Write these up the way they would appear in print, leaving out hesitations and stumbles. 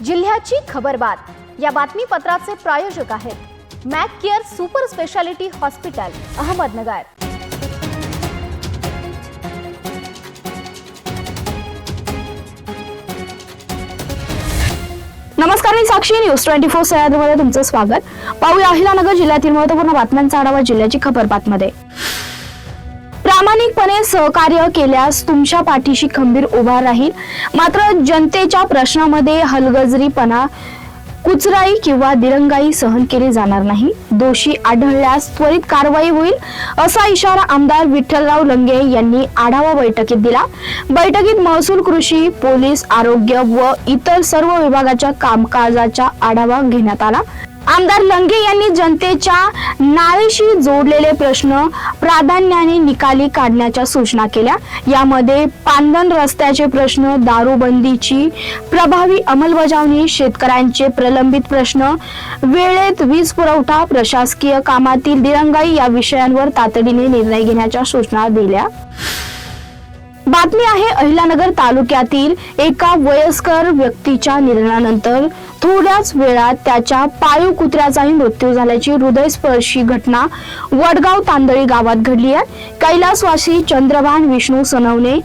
जिल्ह्याची खबरबात या बातमीपत्राचे प्रायोजक आहेत Mac care super speciality hospital Ahmednagar. नमस्कार, मी साक्षी न्यूज 24 सह्याद्रीमध्ये तुमचं स्वागत। पाहूया अहिलानगर जिल्ह्यातील महत्त्वपूर्ण बातम्यांचा आढावा जिल्ह्याची खबरबातमध्ये। प्रामाणिकपणे सहकार्य केल्यास तुमच्या पाठीशी खंबीर उभा राहील, मात्र जनतेच्या प्रश्नामध्ये हलगर्जीपणा, कुचराई किंवा दिरंगाई सहन केली जाणार नाही। दोषी आढळल्यास त्वरित कारवाई होईल, असा इशारा आमदार विठ्ठलराव लंगे यांनी आढावा बैठकीत दिला। बैठकीत महसूल, कृषी, पोलीस, आरोग्य व इतर सर्व विभागाच्या कामकाजाचा आढावा घेण्यात आला। आमदार लंगे यांनी जनतेच्या नाळेशी जोडलेले प्रश्न प्राधान्याने निकाली काढण्याच्या सूचना केल्या। यामध्ये पांदन रस्त्याचे प्रश्न, दारूबंदीची प्रभावी अंमलबजावणी, शेतकऱ्यांचे प्रलंबित प्रश्न, वेळेत वीज पुरवठा, प्रशासकीय कामातील दिरंगाई या विषयांवर तातडीने निर्णय घेण्याच्या सूचना दिल्या। बातमी आहे अहिलानगर तालुक्यातील एका वयस्कर व्यक्तीच्या निधनानंतर थोड्याच वेळात त्याच्या पाळीव कुत्र्याचाही मृत्यू झाल्याची हृदयस्पर्शी घटना वडगाव तांदळी गावात घडली आहे। कैलासवासी चंद्रभान विष्णू सोनवणे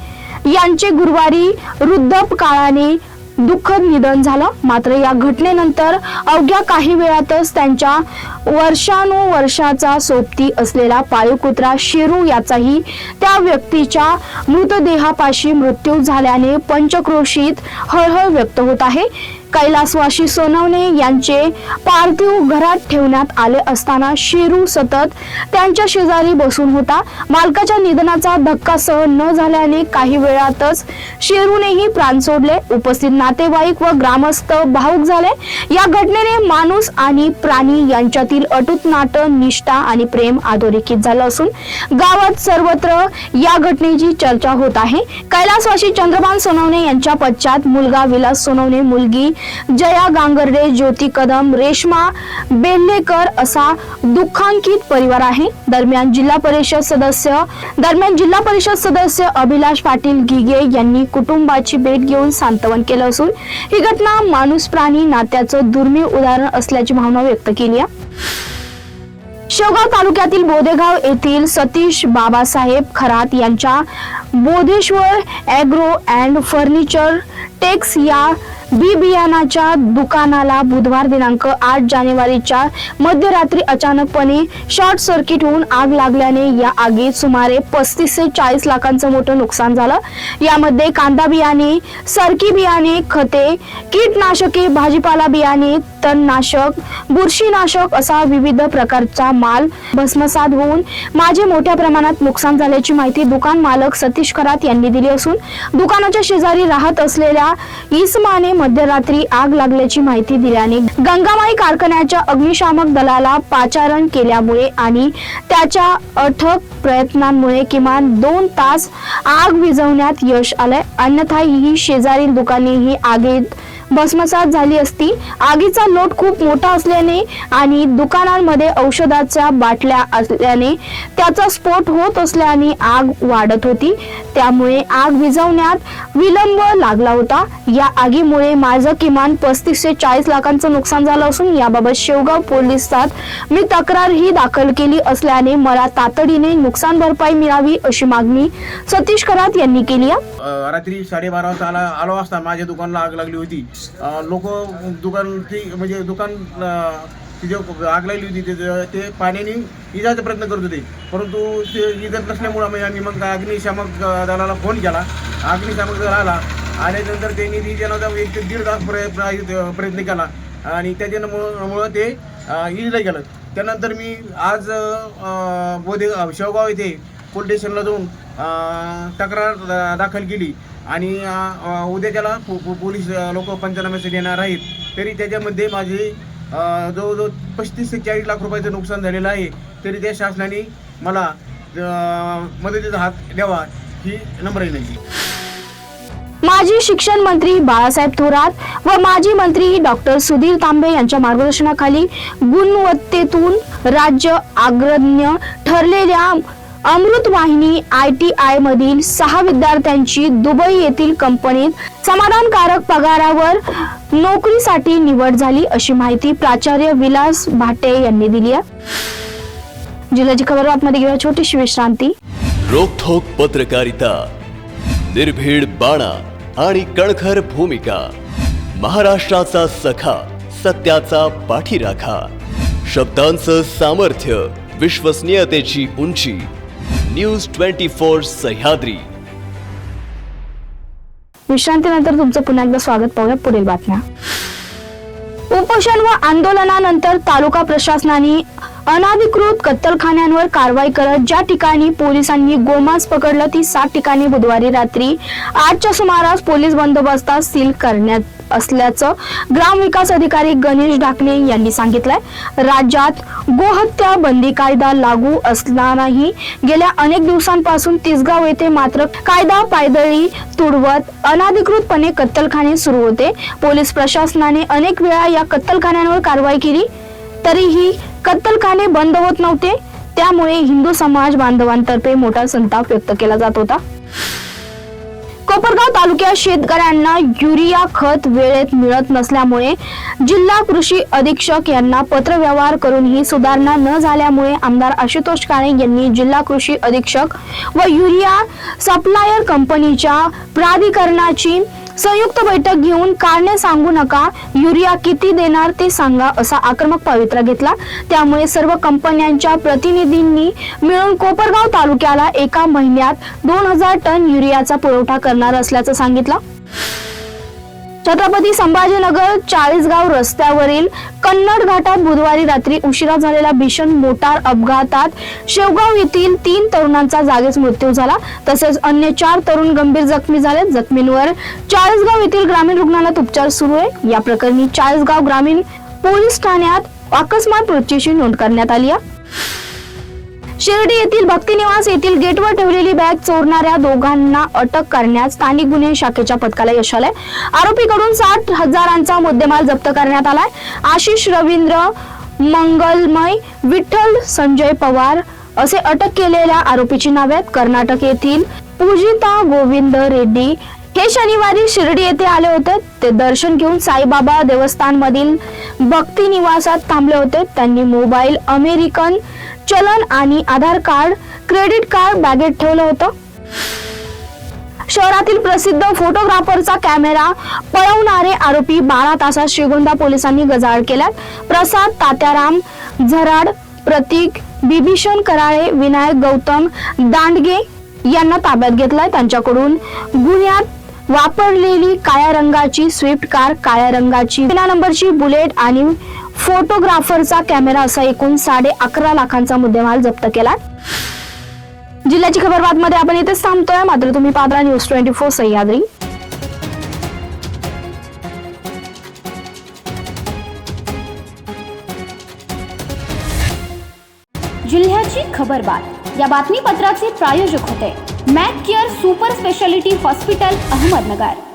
यांचे गुरुवारी वृद्धापकाळाने दुःखद निधन झालं। मात्र या घटनेनंतर अवघ्या काही वेळातच त्यांच्या वर्षानुवर्षाचा सोबती असलेला पाळीव कुत्रा शेरू याचाही त्या व्यक्तीच्या मृतदेहापाशी मृत्यू झाल्याने पंचक्रोशीत हळहळ व्यक्त होत आहे। कैलासवासी सोनवणे यांचे पार्थिव घरात ठेवण्यात आले असताना शेरू सतत त्यांच्या शेजारी बसून होता। मालकाच्या निधनाचा धक्का सहन न झाल्याने काही वेळातच शेरूनेही प्राण सोडले। उपस्थित नातेवाईक व ग्रामस्थ भावुक झाले। या घटनेने माणूस आणि प्राणी यांच्यातील अटूट नातं, निष्ठा आणि प्रेम अधोरेखित झालं असून गावात सर्वत्र या घटनेची चर्चा होत आहे। कैलासवासी चंद्रभान सोनवणे यांच्या पश्चात मुलगा विलास सोनवणे, मुलगी जया गांगर्डे, ज्योती कदम, रेश्मा बेल्लेकर असा दुःखांकित परिवार आहे। दरम्यान जिल्हा परिषद सदस्य अभिलाष पाटील घिगे यांनी कुटुंबाची भेट घेऊन सांत्वन केलं असून ही घटना माणूस प्राणी नात्याचं दुर्मिळ उदाहरण असल्याची भावना व्यक्त केली आहे। शेवगाव तालुक्यातील बोदेगाव येथील सतीश बाबासाहेब खरात यांच्या बोधेश्वर ॲग्रो अँड फर्निचर टेक्स या बी बियाणाच्या दुकानाला बुधवार दिनांक 8 जानेवारीच्या मध्यरात्री अचानकपणे शॉर्ट सर्किट होऊन आग लागल्याने या आगीत सुमारे 35 ते 40 लाखांचं मोठं नुकसान झालं। यामध्ये कांदा बियाणे, सरकी बियाणे, खते, कीटनाशके, भाजीपाला बियाणे, तणनाशक, बुरशीनाशक असा विविध प्रकारचा माल भस्मसात होऊन माझे मोठ्या प्रमाणात नुकसान झाल्याची माहिती दुकान मालक सतीश खरात यांनी दिली असून दुकानाच्या शेजारी राहत असलेल्या इसमाने मध्यरात्री आग लागल्याची माहिती दिल्याने गंगामाई कारखान्याच्या अग्निशामक दलाला पाचारण केल्यामुळे आणि त्याच्या अथक प्रयत्नांमुळे किमान 2 तास आग विझवण्यात यश आलंय। अन्यथा ही शेजारील दुकाने ही आगीत भस्मसात झाली असती। आगीचा लोट खूप मोठा असल्याने आणि दुकानांमध्ये औषधाच्या बाटल्या असल्याने त्याचा स्फोट होत असल्याने आग वाढत होती, त्यामुळे आग विझवण्यात विलंब लागला होता। या आगीमुळे माझं किमान 35 ते 40 लाखांचं नुकसान झालं असून याबाबत शेवगाव पोलिसात मी तक्रारही दाखल केली असल्याने मला तातडीने नुकसान भरपाई मिळावी अशी मागणी सतीश खरात यांनी केली आहे। रात्री 12:30 वाजता आलो असता माझ्या दुकानाला आग लागली होती। लोक दुकान आग लागली होती ते पाण्याने इजाचा प्रयत्न करत होते, परंतु ते इजत नसल्यामुळे आम्ही मग अग्निशामक दलाला फोन केला। अग्निशामक दल आला, आल्यानंतर त्यांनी इजाचा 1 ते 1.5 तास प्रयत्न केला आणि त्याच्यामुळं ते इजला गेलं। त्यानंतर मी आज शेवगाव येथे पोलीस स्टेशनला जाऊन तक्रार दाखल केली आणि उद्याच्याला पोलीस लोक पंचनाम्यासाठी येणार आहेत। तरी त्याच्यामध्ये माझे जवळजवळ 35 ते 40 लाख रुपयाचं नुकसान झालेलं आहे। तरी त्या शासनाने मला मदतीचा हात द्यावा ही नम्र विनंती। माजी शिक्षण मंत्री बाळासाहेब थोरात व माजी मंत्री डॉक्टर सुधीर तांबे यांच्या मार्गदर्शनाखाली गुणवत्तेतून राज्य अग्रगण्य ठरलेल्या अमृत वाहिनी ITI मधील 6 विद्यार्थ्यांची दुबई येथील कंपनीत समाधानकारक पगारावर नोकरीसाठी निवड झाली अशी माहिती प्राचार्य विलास भाटे यांनी दिली आहे। जिल्ह्याची खबर बातमीमध्ये घेऊया छोटीशी विश्रांती। रोखोक पत्रकारिता, निर्भीड बाणा आणि कणखर भूमिका, महाराष्ट्राचा सखा, सत्याचा पाठीराखा, शब्दांचं सामर्थ्य, विश्वसनीयतेची उंची, न्यूज 24 सह्याद्री। विश्रांतीनंतर तुमचं पुन्हा एकदा स्वागत। पाहूया पुढील बातम्या। उपोषण व आंदोलनानंतर तालुका प्रशासनाने अनाधिकृत कत्तलखान्यांवर कारवाई करत ज्या ठिकाणी पोलिसांनी गोमांस पकडलं ती 7 ठिकाणी बुधवारी रात्री 8च्या सुमारास पोलीस बंदोबस्तात सील करण्यात असल्याचं ग्रामविकास अधिकारी गणेश ढाकणे यांनी सांगितलंय। राज्यात गोहत्या बंदी कायदा लागू असतानाही गेल्या अनेक दिवसांपासून तिसगाव येथे मात्र कायदा पायदळी तुडवत अनाधिकृतपणे कत्तलखाने सुरू होते। पोलीस प्रशासनाने अनेक वेळा या कत्तलखान्यांवर कारवाई केली तरीही कत्तलखाने बंद होत नव्हते। त्यामुळे हिंदू समाज बांधवांतर्फे मोठा संताप व्यक्त केला जात होता। कोपरगाव तालुक्यात शेतकऱ्यांना युरिया खत वेळेत मिळत नसल्यामुळे जिल्हा कृषी अधीक्षक यांना पत्रव्यवहार करूनही सुधारणा न झाल्यामुळे आमदार आशुतोष काळे यांनी जिल्हा कृषी अधीक्षक व युरिया सप्लायर कंपनीच्या प्राधिकरणाची संयुक्त बैठक घेऊन कारणे सांगू नका, युरिया किती देणार ते सांगा असा आक्रमक पवित्रा घेतला। त्यामुळे सर्व कंपन्यांच्या प्रतिनिधींनी मिळून कोपरगाव तालुक्याला एका महिन्यात 2000 टन युरियाचा पुरवठा करणार असल्याचं सांगितलं। छत्रपती संभाजीनगर चाळीसगाव रस्त्यावरील कन्नड घाटात बुधवारी रात्री उशिरा झालेल्या भीषण मोटार अपघातात शेवगाव येथील 3 तरुणांचा जागीच मृत्यू झाला, तसेच अन्य 4 तरुण गंभीर जखमी झाले। जखमींवर चाळीसगाव येथील ग्रामीण रुग्णालयात उपचार सुरू आहे। या प्रकरणी चाळीसगाव ग्रामीण पोलीस ठाण्यात अकस्मात मृत्यूची नोंद करण्यात आली आहे। शिर्डी येथील भक्तिनिवास येथील गेटवर ठेवलेली बॅग चोरणाऱ्या दोघांना अटक करण्यात स्थानिक गुन्हे शाखेच्या पथकाला यश आलंय। आरोपीकडून 60,000चा मुद्देमाल जप्त करण्यात आलाय। आशिष रवींद्र मंगलमय विठ्ठल संजय पवार असे अटक केलेल्या आरोपीची नावे आहेत। कर्नाटक येथील पूजिता गोविंद रेड्डी हे शनिवारी शिर्डी येथे आले होते। ते दर्शन घेऊन साईबाबा देवस्थान मधील भक्ती निवासात थांबले होते। त्यांनी मोबाईल, अमेरिकन चलन आणि आधार कार्ड, क्रेडिट कार्ड बॅगेत ठेवलं होतं। शहरातील प्रसिद्ध फोटोग्राफरचा कॅमेरा पळवणारे आरोपी 12 तासात श्रीगोंदा पोलिसांनी गजाआड केल्यात। प्रसाद तात्याराम झराड, प्रतीक बिभीषण कराळे, विनायक गौतम दांडगे यांना ताब्यात घेतलाय। त्यांच्याकडून गुन्ह्यात वापरलेली काळ्या रंगाची स्विफ्ट कार, काळ्या रंगाची बिना नंबरची बुलेट आणि फोटोग्राफरचा कॅमेरा असा एकूण 11.5 लाखांचा मुद्देमाल जप्त केला। जिल्ह्याची खबर बातमीमध्ये आपण इथेच थांबतोय, मात्र तुम्ही पाहता न्यूज 24 सह्याद्री। जिल्ह्याची खबर बात या बातमीपत्राचे प्रायोजक होते Mac care super speciality hospital Ahmednagar.